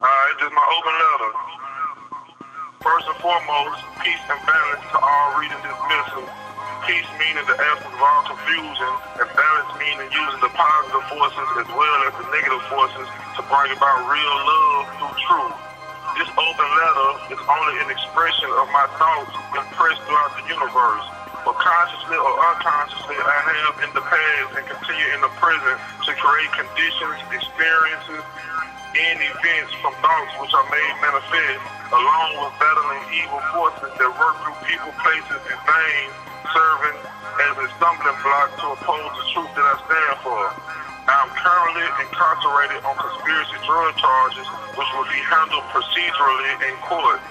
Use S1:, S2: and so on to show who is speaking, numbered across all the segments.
S1: Alright, this is my open letter. First and foremost, peace and balance to all reading this missive. Peace meaning the absence of all confusion, and balance meaning using the positive forces as well as the negative forces to bring about real love through truth. This open letter is only an expression of my thoughts impressed throughout the universe. But consciously or unconsciously, I have in the past and continue in the present to create conditions, experiences, and events from thoughts which are made manifest, along with battling evil forces that work through people, places, and things, serving as a stumbling block to oppose the truth that I stand for. I am currently incarcerated on conspiracy drug charges, which will be handled procedurally in court.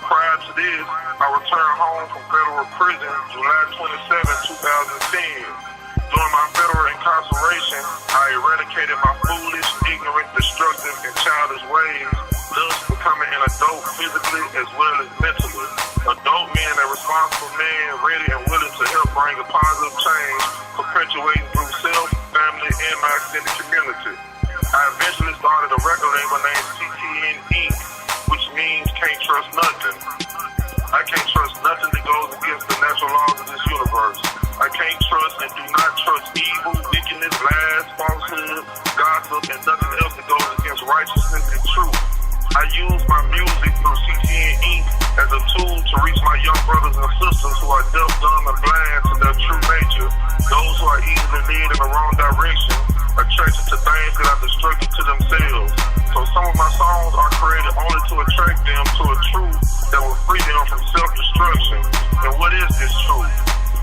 S1: Prior to this, I returned home from federal prison July 27, 2010. During my federal incarceration, I eradicated my foolish, ignorant, destructive, and childish ways, thus becoming an adult physically as well as mentally. Adult meaning a responsible man ready and willing to help bring a positive change, perpetuating through self, family, and my extended community. I eventually started a record label named CTN Inc., which means can't trust nothing. I can't trust nothing that goes against the natural laws of this universe. I can't trust and do not trust evil, wickedness, lies, falsehood, gossip, and nothing else that goes against righteousness and truth. I use my music through CTN Inc. as a tool to reach my young brothers and sisters who are deaf, dumb, and blind to their true nature, those who are easily led in the wrong direction, attracted to things that are destructive to themselves. So some of my songs are created only to attract them to a truth that will free them from self-destruction. And what is this truth?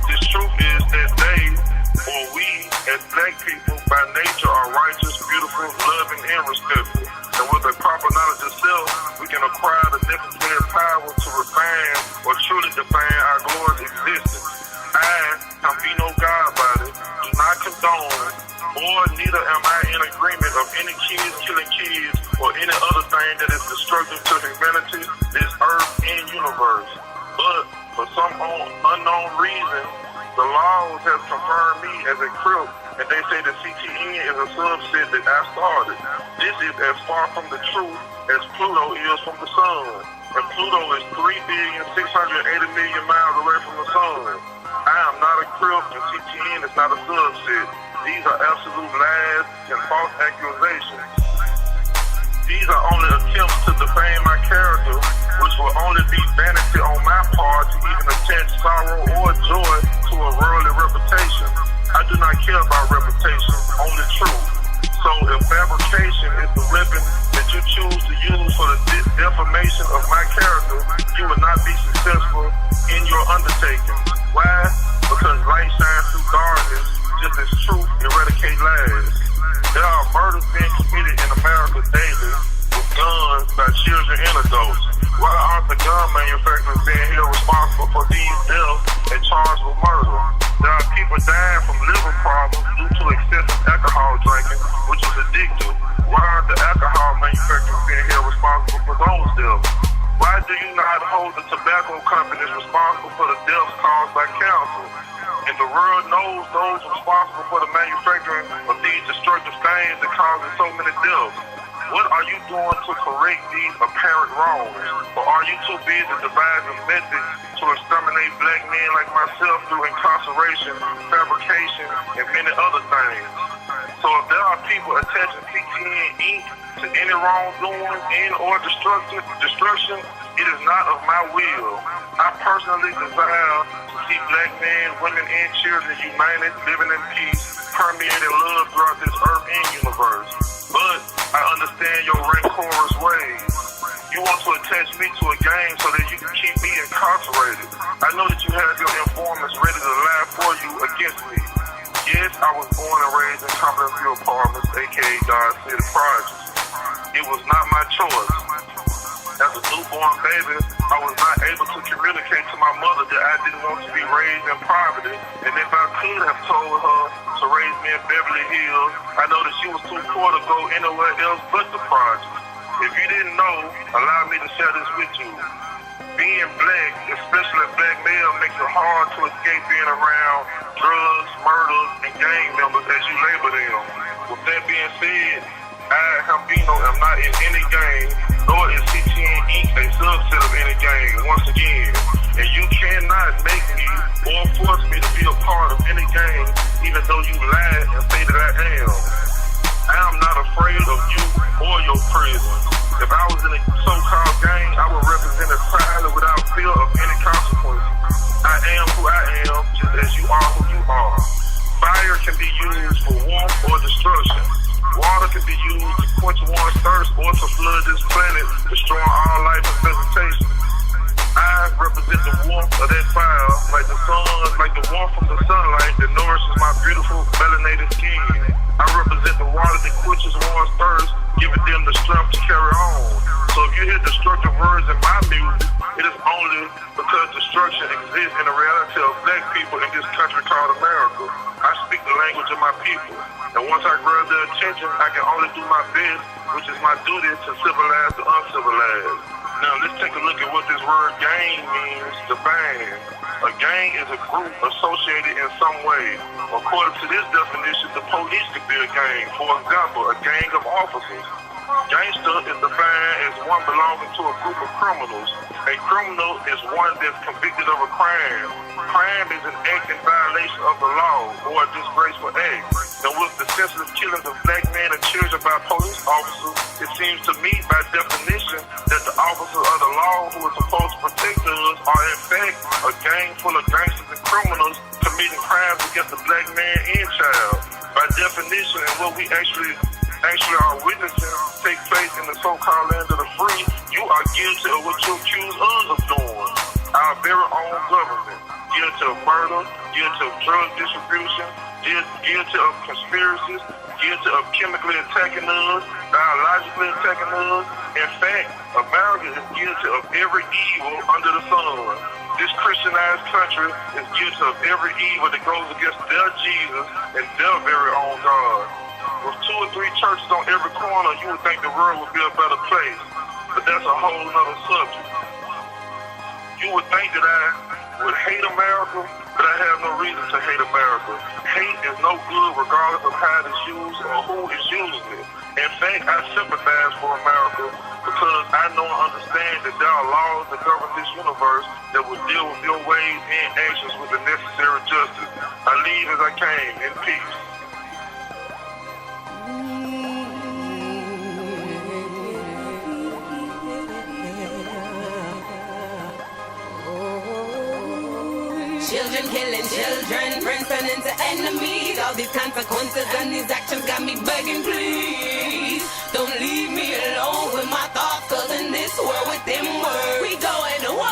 S1: This truth is that they, or we, as black people, by nature are righteous, beautiful, loving, and respectful. And with a proper knowledge of self, we can acquire the necessary power to refine or truly define our glorious existence. I, Hambino Godbody, do not condone, or neither am I in agreement of any kids killing kids or any other thing that is destructive to humanity, this earth, and universe. But for some unknown reason, the laws have confirmed me as a Crip, and they say the CTN is a subset that I started. This is as far from the truth as Pluto is from the sun, and Pluto is 3,680,000,000 miles away from the sun. I am not a Crip, and CTN is not a subset. These are absolute lies and false accusations. These are only attempts to defame my character, which will only be vanity on my part to even attach sorrow or joy to a worldly reputation. I do not care about reputation, only truth. So if fabrication is the weapon that you choose to use for the defamation of my character, you will not be successful in your undertaking. Why? Because light shines through darkness, just as truth eradicate lies. There are murders being committed in America daily with guns by children and adults. Why aren't the gun manufacturers being held responsible for these deaths and charged with murder? There are people dying from liver problems due to excessive alcohol drinking, which is addictive. Why aren't the alcohol manufacturers being held responsible for those deaths? Why do you not hold the tobacco companies responsible for the deaths caused by cancer? And the world knows those responsible for the manufacturing of these destructive things that cause so many deaths. What are you doing to correct these apparent wrongs? Or are you too busy devising methods to exterminate black men like myself through incarceration, fabrication, and many other things? So if there are people attaching CTN Inc. to any wrongdoing and or destruction, it is not of my will. I personally desire to see black men, women, and children united, living in peace, permeating love throughout this earth and universe. But I understand your rancorous ways. You want to attach me to a game so that you can keep me incarcerated. I know that you have your informants ready to lie for you against me. Yes, I was born and raised in Compton View Apartments, aka God City Projects. It was not my choice. As a newborn baby, I was not able to communicate to my mother that I didn't want to be raised in poverty, and if I could have told her to raise me in Beverly Hills, I know that she was too poor to go anywhere else but the project. If you didn't know, allow me to share this with you. Being black, especially a black male, makes it hard to escape being around drugs, murders, and gang members as you label them. With that being said, I, Hambino, am not in any gang, nor is CTN Inc. a subset of any gang, once again. And you cannot make me or force me to be a part of any gang, even though you lied and say that I am. I am not afraid of you or your prison. If I was in a so-called gang, I would represent it proudly without fear of any consequences. I am who I am, just as you are who you are. Fire can be used for warmth or destruction. Water can be used to quench one's thirst or to flood this planet, destroying all life and vegetation. I represent the warmth of that fire, like the sun, like the warmth from the sunlight that nourishes my beautiful melanated skin. I represent the water that quenches one's thirst, giving them the strength to carry on. So if you hear destructive words in my music, it is only because destruction exists in the reality of black people in this country called America. I speak the language of my people, and once I grab their attention, I can only do my best, which is my duty to civilize the uncivilized. Now let's take a look at what this word gang means, defined. A gang is a group associated in some way. According to this definition, the police could be a gang. For example, a gang of officers. Gangster is defined as one belonging to a group of criminals. A criminal is one that's convicted of a crime. Crime is an act in violation of the law or a disgraceful act. And with the senseless killings of black men and children by police officers, it seems to me by definition that the officers of the law who are supposed to protect us are in fact a gang full of gangsters and criminals committing crimes against the black man and child. By definition, and what we actually are witnessing take place in the so-called land of the free, you are guilty of what you accuse us of doing. Our very own government. Guilty of murder, guilty of drug distribution, guilty of conspiracies, guilty of chemically attacking us, biologically attacking us. In fact, America is guilty of every evil under the sun. This Christianized country is guilty of every evil that goes against their Jesus and their very own God. With 2 or 3 churches on every corner, you would think the world would be a better place. But that's a whole nother subject. You would think that I would hate America, but I have no reason to hate America. Hate is no good regardless of how it is used or who is using it. In fact, I sympathize for America because I know and understand that there are laws that govern this universe that will deal with your ways and actions with the necessary justice. I leave as I came, in peace.
S2: Children killing children, friends turning to enemies. All these consequences and these actions got me begging, please don't leave me alone with my thoughts, cause in this world with them words we going to war.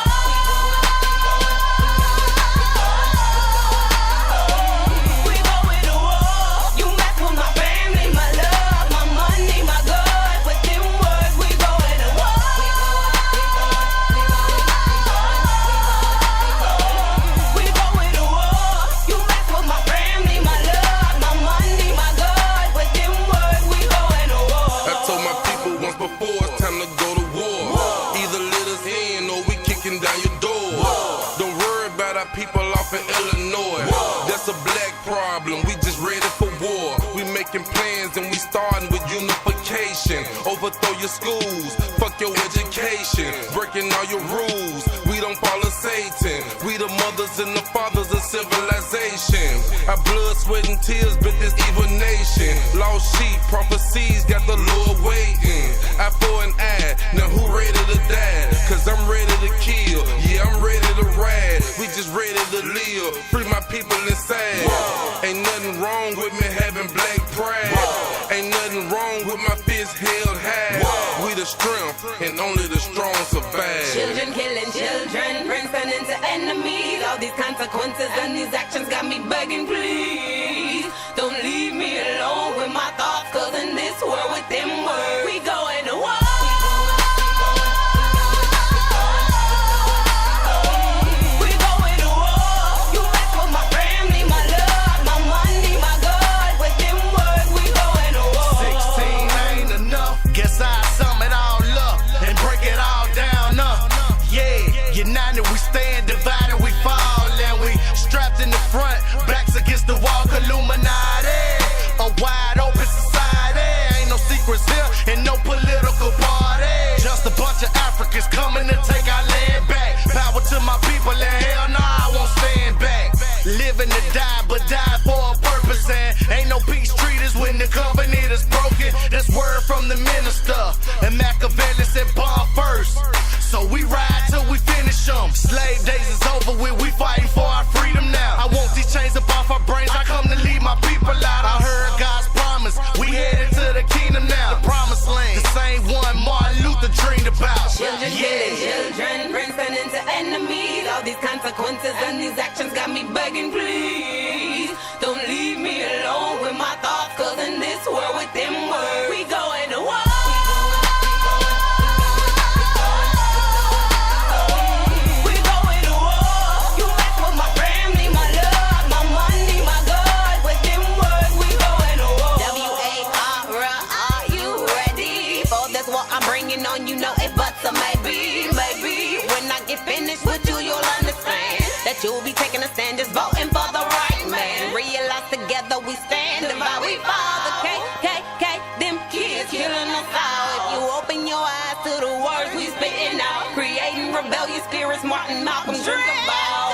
S3: People off in Illinois, that's a black problem. We just ready for war. We making plans and we starting with unification. Overthrow your schools, fuck your education, breaking all your rules. We don't follow Satan. We the mothers and the fathers of civilization. Our blood, sweat, and tears built this evil nation. Lost sheep, prophecies got the Lord waiting. Eye for an eye, now who ready to die? Cause I'm ready to kill, yeah, I'm ready to ride. We just ready to live, free my people inside. Ain't nothing wrong with me having black pride. Ain't nothing wrong with my fist held high. We the strength, and only the strong survive.
S2: Children killing children, friends turning to enemies. All these consequences and these actions got me begging, please don't leave me alone with my thoughts, cause in this world with them words we going to war.
S4: United we stand, divided we fall, and we strapped in the front, backs against the wall, Illuminati, a wide open society, ain't no secrets and minister. And Machiavelli said bomb first. So we ride till we finish them. Slave days is over with, we fighting for our freedom now. I want these chains up off our brains, I come to lead my people out. I heard God's promise, we headed to the kingdom now. The promised land, the same one Martin Luther dreamed about.
S2: Children killing children, friends turning to enemies. All these consequences and these actions got me begging, please don't leave me alone with my thoughts, cause in this world with them words we going to war. You know it, but so maybe when I get finished with you, you'll understand that you'll be taking a stand, just voting for the right man. Realize together we stand, divide we fall. The KKK, them kids killing us all. If you open your eyes to the words we spitting out, creating rebellious spirits, Martin Malcolm dream about.